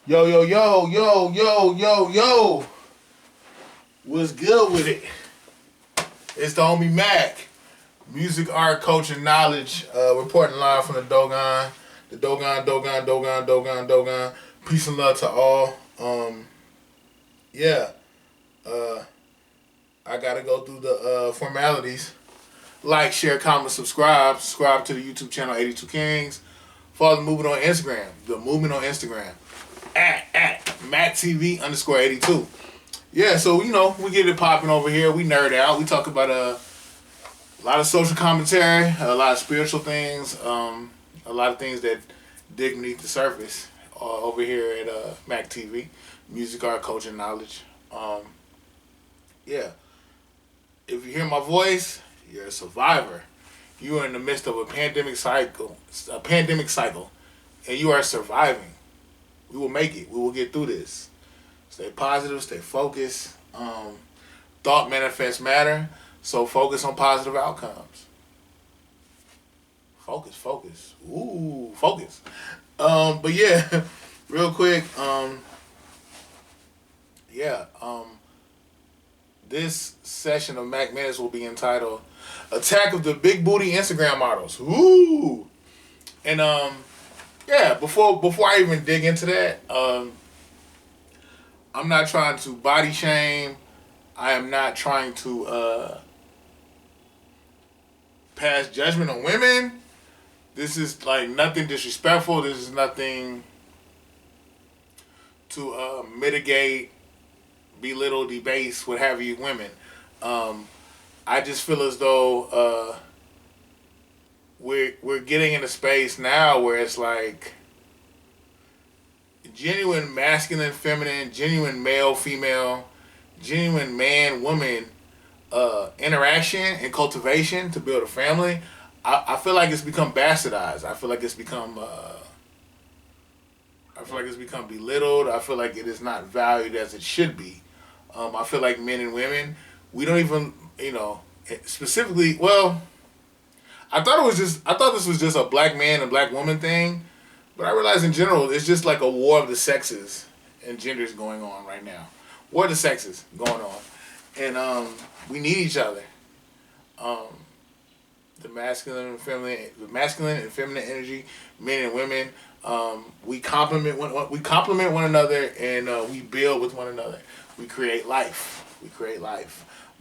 Yo, yo, yo, yo, yo, yo, yo. What's good with it? It's the homie Mac. Music, art, culture, knowledge. Reporting live from the Dogon. The Dogon. Peace and love to all. Yeah. Uh, I gotta go through the formalities. Like, share, comment, subscribe. Subscribe to the YouTube channel 82 Kings. Follow the movement on Instagram. The movement on Instagram. At MacTV _ 82. Yeah, so we get it popping over here. We nerd out. We talk about a lot of social commentary, a lot of spiritual things, a lot of things that dig beneath the surface over here at Mac TV, music, art, culture, knowledge. Yeah, if you hear my voice, you're a survivor. You are in the midst of a pandemic cycle, and you are surviving. We will make it. We will get through this. Stay positive. Stay focused. Thought manifests matter. So focus on positive outcomes. Focus. Ooh, focus. But yeah, real quick. This session of Mac Minutes will be entitled "Attack of the Big Booty Instagram Models." Ooh, and yeah. Before I even dig into that, I'm not trying to body shame. I am not trying to pass judgment on women. This is like nothing disrespectful. This is nothing to mitigate, belittle, debase, what have you, women. I just feel as though we're getting in a space now where it's like genuine masculine, feminine, genuine male, female, genuine man, woman interaction and cultivation to build a family. I feel like it's become bastardized. I feel like it's become belittled. I feel like it is not valued as it should be. I feel like men and women, we don't even, specifically. Well, I thought this was just a black man and black woman thing, but I realize in general it's just like a war of the sexes and genders going on right now. War of the sexes going on, and we need each other. The masculine and feminine energy, men and women. We complement one another, and we build with one another. We create life.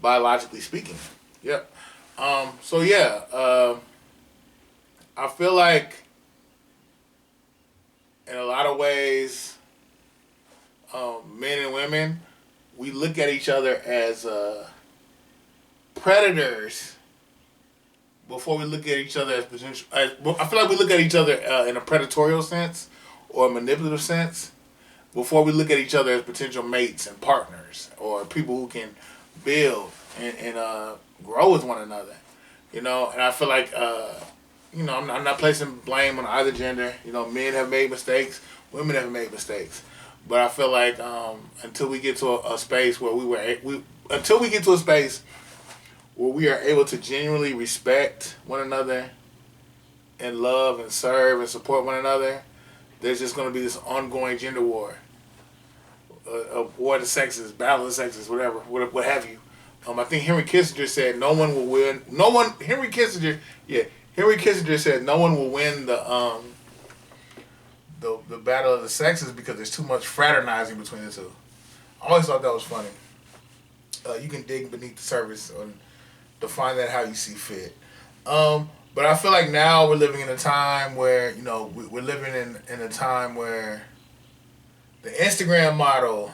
Biologically speaking. Yep. So yeah, I feel like in a lot of ways, men and women, we look at each other as predators before we look at each other as potential. I feel like we look at each other in a predatorial sense or a manipulative sense before we look at each other as potential mates and partners or people who can build and grow with one another. And I feel like I'm not placing blame on either gender. Men have made mistakes, women have made mistakes, but I feel like until we get to a space where we are able to genuinely respect one another and love and serve and support one another, there's just going to be this ongoing gender war, a war of the sexes, battle of the sexes, whatever, what have you. I think Henry Kissinger said no one will win. Henry Kissinger said no one will win the battle of the sexes because there's too much fraternizing between the two. I always thought that was funny. You can dig beneath the surface and define that how you see fit. But I feel like now we're living in a time where we're living in a time where the Instagram model,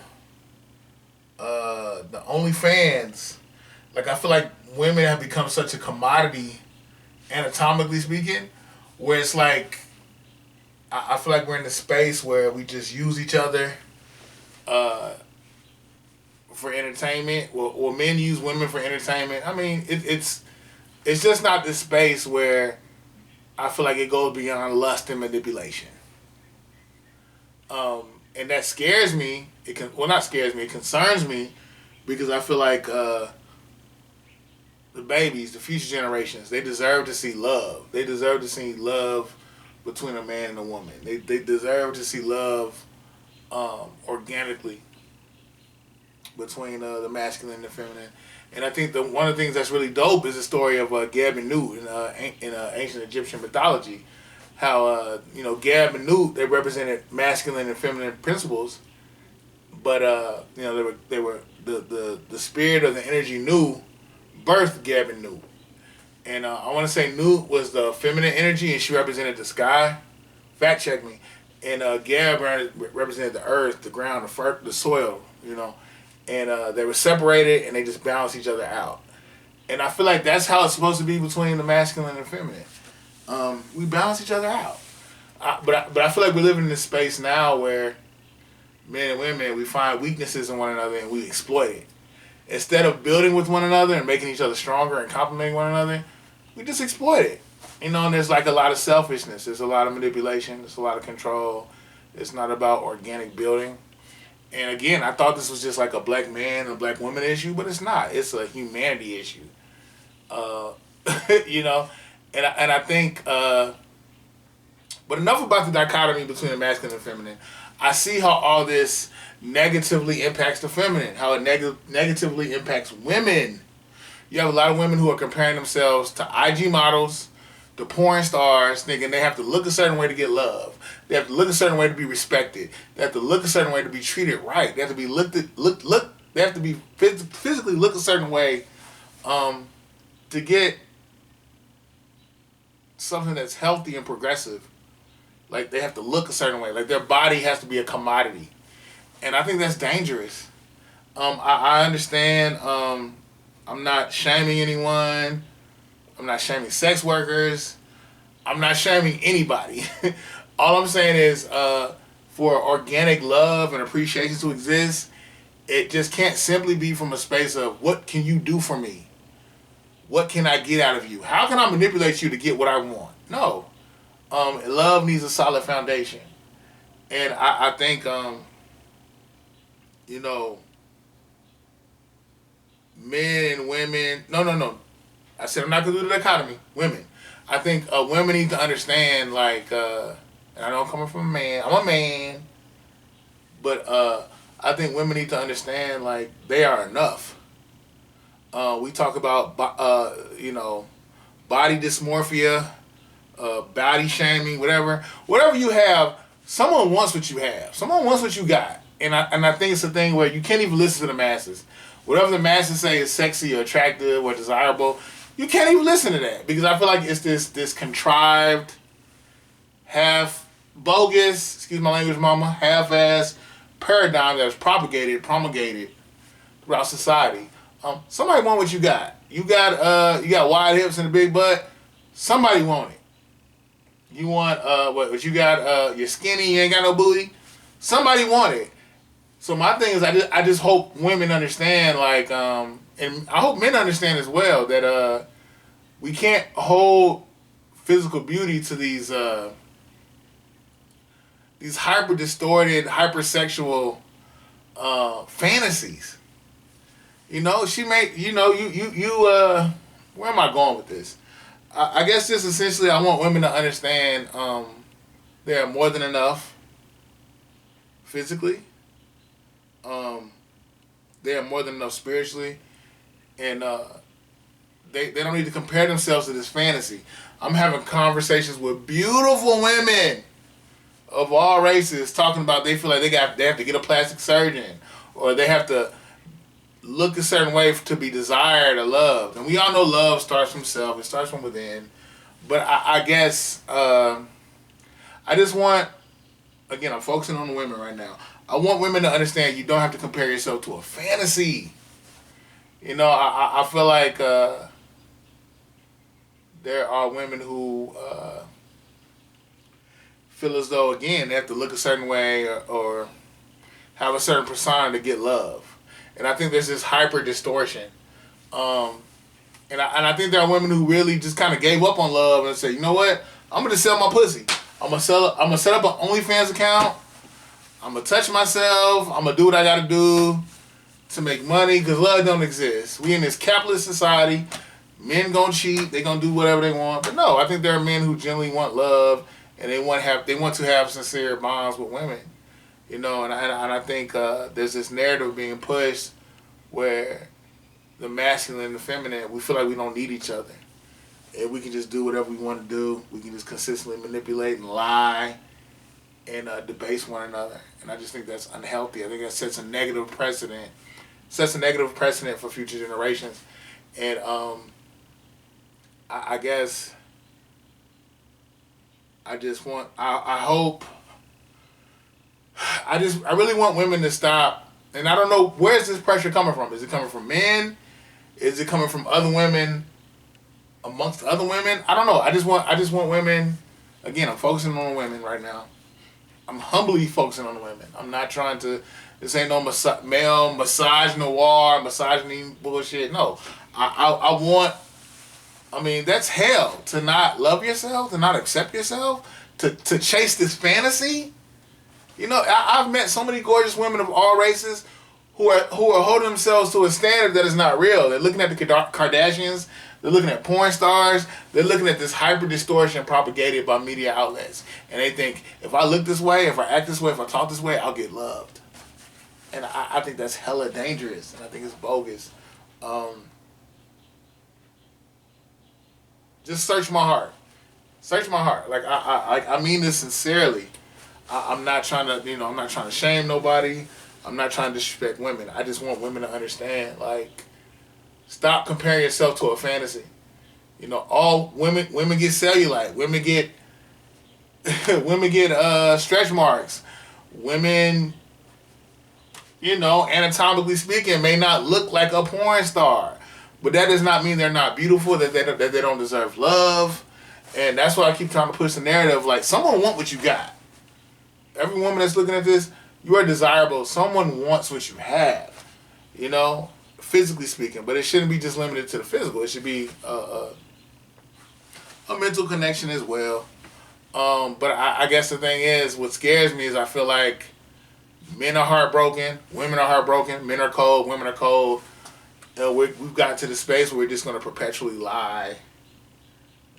the OnlyFans, like I feel like women have become such a commodity, anatomically speaking, where it's like I feel like we're in a space where we just use each other for entertainment, or men use women for entertainment. I mean, it's just not this space where I feel like it goes beyond lust and manipulation. And that scares me. It concerns me because I feel like the babies, the future generations, they deserve to see love. They deserve to see love between a man and a woman. They deserve to see love organically between the masculine and the feminine. And I think one of the things that's really dope is the story of Geb and Nut in ancient Egyptian mythology. How Geb and Nut, they represented masculine and feminine principles, but they were the spirit of the energy Nu birthed Geb and Nut. And I want to say Nut was the feminine energy, and she represented the sky. Fact check me. And Geb represented the earth, the ground, the soil. And they were separated, and they just balanced each other out. And I feel like that's how it's supposed to be between the masculine and the feminine. We balance each other out. But I feel like we're living in this space now where men and women, we find weaknesses in one another and we exploit it. Instead of building with one another and making each other stronger and complimenting one another, we just exploit it. And there's like a lot of selfishness. There's a lot of manipulation. There's a lot of control. It's not about organic building. And again, I thought this was just like a black man and black woman issue, but it's not. It's a humanity issue. And I think, but enough about the dichotomy between the masculine and feminine. I see how all this negatively impacts the feminine, how it negatively impacts women. You have a lot of women who are comparing themselves to IG models, to porn stars, thinking they have to look a certain way to get love. They have to look a certain way to be respected. They have to look a certain way to be treated right. They have to be They have to be physically look a certain way, to get something that's healthy and progressive. Like they have to look a certain way. Like their body has to be a commodity, and I think that's dangerous. I understand. I'm not shaming anyone. I'm not shaming sex workers. I'm not shaming anybody. All I'm saying is, for organic love and appreciation to exist, it just can't simply be from a space of what can you do for me? What can I get out of you? How can I manipulate you to get what I want? No. Love needs a solid foundation. And I think, men and women, no. I said I'm not going to do the dichotomy. Women. I think women need to understand, like, and I know I'm coming from a man. I'm a man. But I think women need to understand, like, they are enough. We talk about, body dysmorphia, body shaming, whatever. Whatever you have, someone wants what you have. Someone wants what you got. And I think it's a thing where you can't even listen to the masses. Whatever the masses say is sexy or attractive or desirable, you can't even listen to that. Because I feel like it's this contrived, half bogus, excuse my language, mama, half-ass paradigm that was promulgated throughout society. Somebody want what you got. You got wide hips and a big butt. Somebody want it. You want what you got? You're skinny. You ain't got no booty. Somebody want it. So my thing is, I just hope women understand, like, and I hope men understand as well that we can't hold physical beauty to these hyper distorted, hypersexual fantasies. She may, where am I going with this? I guess just essentially I want women to understand they are more than enough physically. They are more than enough spiritually. And they don't need to compare themselves to this fantasy. I'm having conversations with beautiful women of all races talking about they feel like they have to get a plastic surgeon, or they have to look a certain way to be desired or loved. And we all know love starts from self. It starts from within. But I guess I just want, again, I'm focusing on the women right now. I want women to understand you don't have to compare yourself to a fantasy. I feel like there are women who feel as though, again, they have to look a certain way or have a certain persona to get love. And I think there's this hyper distortion. And I think there are women who really just kind of gave up on love and said, you know what? I'm going to sell my pussy. I'm going to set up an OnlyFans account. I'm going to touch myself. I'm going to do what I got to do to make money, because love don't exist. We in this capitalist society. Men going to cheat. They going to do whatever they want. But no, I think there are men who genuinely want love, and they want to have sincere bonds with women. You know, and I think there's this narrative being pushed where the masculine and the feminine, we feel like we don't need each other. And we can just do whatever we want to do. We can just consistently manipulate and lie and debase one another. And I just think that's unhealthy. I think that sets a negative precedent. For future generations. And I guess I hope I really want women to stop. And I don't know, where's this pressure coming from? Is it coming from men? Is it coming from other women amongst other women? I don't know. I just want women. Again, I'm focusing on women right now. I'm humbly focusing on the women. I'm not trying to. This ain't no male misogyny bullshit. No, I want. I mean, that's hell to not love yourself, to not accept yourself, to chase this fantasy. You know, I've met so many gorgeous women of all races who are holding themselves to a standard that is not real. They're looking at the Kardashians. They're looking at porn stars. They're looking at this hyper distortion propagated by media outlets. And they think, if I look this way, if I act this way, if I talk this way, I'll get loved. And I think that's hella dangerous. And I think it's bogus. Just search my heart. Search my heart. Like, I mean this sincerely. I'm not trying to, I'm not trying to shame nobody. I'm not trying to disrespect women. I just want women to understand, like, stop comparing yourself to a fantasy. You know, all women get cellulite. Women get stretch marks. Women, anatomically speaking, may not look like a porn star, but that does not mean they're not beautiful. That they don't deserve love, and that's why I keep trying to push the narrative. Like, someone want what you got. Every woman that's looking at this, you are desirable. Someone wants what you have. Physically speaking, but it shouldn't be just limited to the physical. It should be a mental connection as well. But I guess the thing is, what scares me is I feel like men are heartbroken, women are heartbroken, men are cold, women are cold. We've gotten to the space where we're just going to perpetually lie,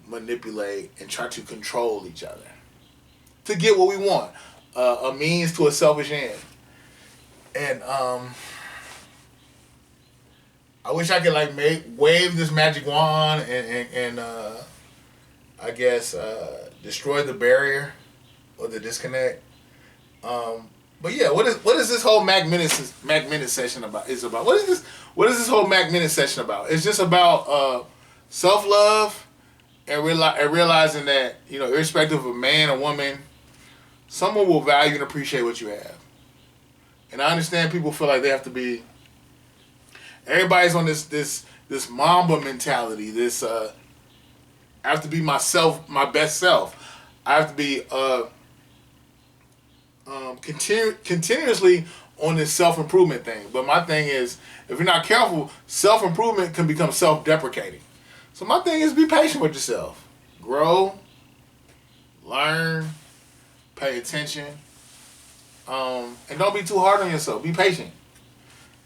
manipulate, and try to control each other to get what we want. A means to a selfish end. And I wish I could wave this magic wand and I guess destroy the barrier or the disconnect. But yeah, what is this whole Mac Minute session about? What is this whole Mac Minute session about? It's just about self-love and realizing that, irrespective of a man or woman, someone will value and appreciate what you have. And I understand people feel like they have to be. Everybody's on this Mamba mentality. This I have to be myself, my best self. I have to be continuously on this self-improvement thing. But my thing is, if you're not careful, self-improvement can become self-deprecating. So my thing is, be patient with yourself. Grow, learn, pay attention, and don't be too hard on yourself. Be patient.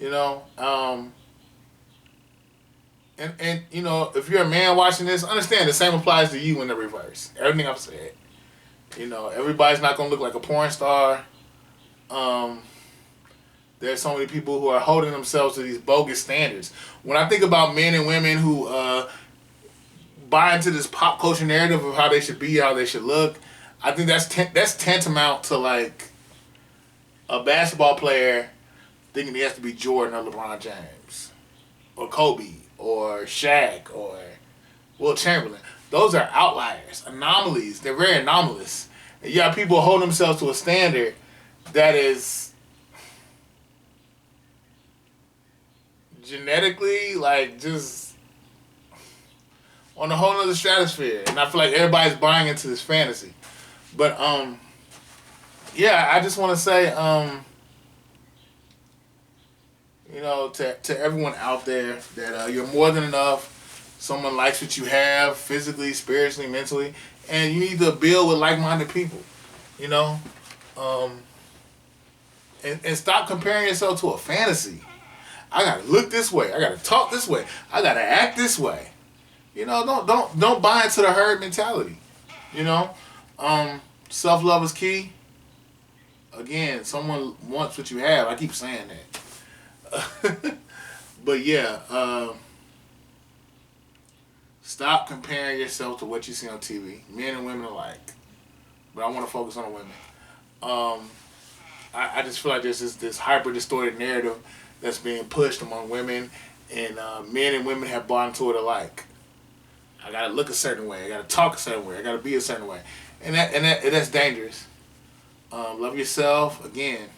And if you're a man watching this, understand the same applies to you in the reverse. Everything I've said. Everybody's not going to look like a porn star. There's so many people who are holding themselves to these bogus standards. When I think about men and women who buy into this pop culture narrative of how they should be, how they should look, I think that's tantamount to like a basketball player thinking he has to be Jordan or LeBron James or Kobe or Shaq or Will Chamberlain. Those are outliers, anomalies. They're very anomalous. And you have people hold themselves to a standard that is genetically just on a whole other stratosphere. And I feel like everybody's buying into this fantasy. But yeah, I just want to say to everyone out there that you're more than enough. Someone likes what you have physically, spiritually, mentally, and you need to build with like-minded people, and stop comparing yourself to a fantasy. I gotta look this way. I gotta talk this way. I gotta act this way. Don't buy into the herd mentality. Self-love is key. again, someone wants what you have. I keep saying that. But yeah, stop comparing yourself to what you see on TV, men and women alike. But I want to focus on the women. I just feel like there's this hyper distorted narrative that's being pushed among women, and men and women have bought into it alike. I gotta look a certain way. I gotta talk a certain way. I gotta be a certain way, and that's dangerous. Love yourself again.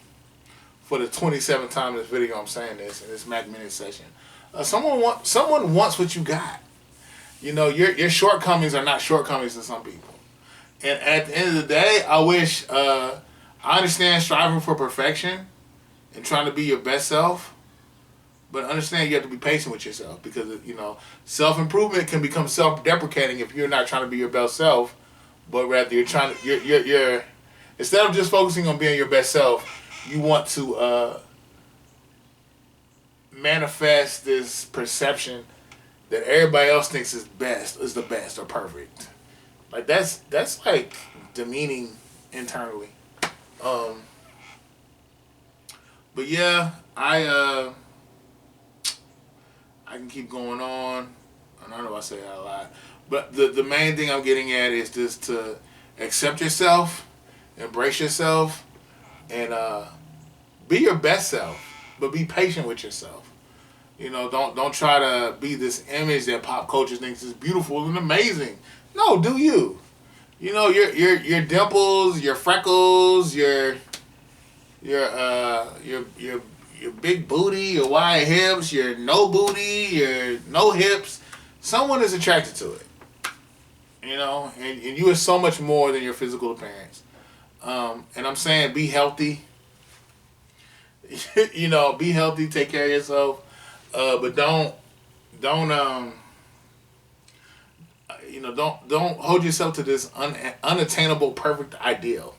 For the 27th time in this video, I'm saying this in this Mac Minute session. Someone wants what you got. You know, your shortcomings are not shortcomings to some people. And at the end of the day, I wish I understand striving for perfection and trying to be your best self. But understand you have to be patient with yourself, because self-improvement can become self-deprecating if you're not trying to be your best self, but rather you're instead of just focusing on being your best self, you want to manifest this perception that everybody else thinks is the best or perfect. Like that's like demeaning internally. But yeah, I can keep going on. I don't know if I say that a lot. But the main thing I'm getting at is just to accept yourself, embrace yourself, and be your best self. But be patient with yourself. You know, don't try to be this image that pop culture thinks is beautiful and amazing. No, do you. You know, your dimples, your freckles, your big booty, your wide hips, your no booty, your no hips. Someone is attracted to it. You know, and you are so much more than your physical appearance. And I'm saying be healthy. You know, be healthy, take care of yourself. But don't hold yourself to this unattainable perfect ideal.